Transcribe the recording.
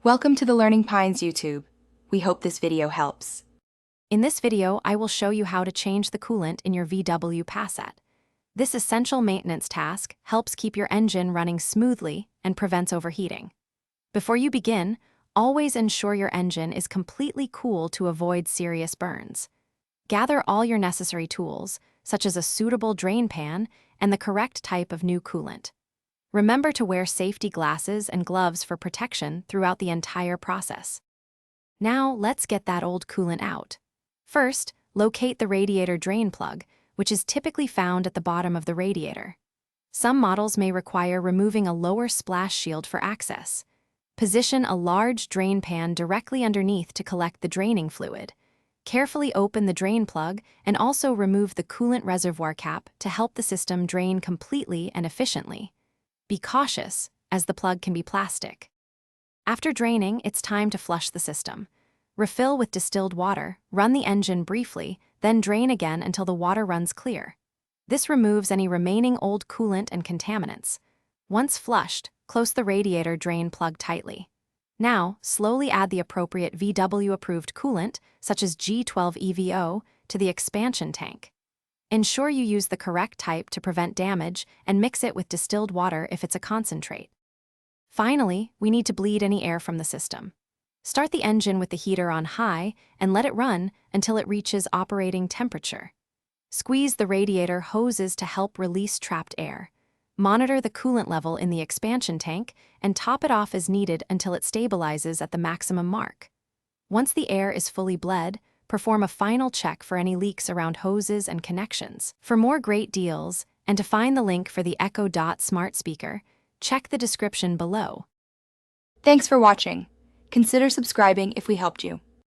Welcome to the Learning Pines YouTube. We hope this video helps. In this video, I will show you how to change the coolant in your VW Passat. This essential maintenance task helps keep your engine running smoothly and prevents overheating. Before you begin, always ensure your engine is completely cool to avoid serious burns. Gather all your necessary tools, such as a suitable drain pan and the correct type of new coolant. Remember to wear safety glasses and gloves for protection throughout the entire process. Now, let's get that old coolant out. First, locate the radiator drain plug, which is typically found at the bottom of the radiator. Some models may require removing a lower splash shield for access. Position a large drain pan directly underneath to collect the draining fluid. Carefully open the drain plug and also remove the coolant reservoir cap to help the system drain completely and efficiently. Be cautious, as the plug can be plastic. After draining, it's time to flush the system. Refill with distilled water, run the engine briefly, then drain again until the water runs clear. This removes any remaining old coolant and contaminants. Once flushed, close the radiator drain plug tightly. Now, slowly add the appropriate VW-approved coolant, such as G12 EVO, to the expansion tank. Ensure you use the correct type to prevent damage and mix it with distilled water if it's a concentrate. Finally, we need to bleed any air from the system. Start the engine with the heater on high and let it run until it reaches operating temperature. Squeeze the radiator hoses to help release trapped air. Monitor the coolant level in the expansion tank and top it off as needed until it stabilizes at the maximum mark. Once the air is fully bled, perform a final check for any leaks around hoses and connections. For more great deals, and to find the link for the Echo Dot smart speaker, check the description below. Thanks for watching. Consider subscribing if we helped you.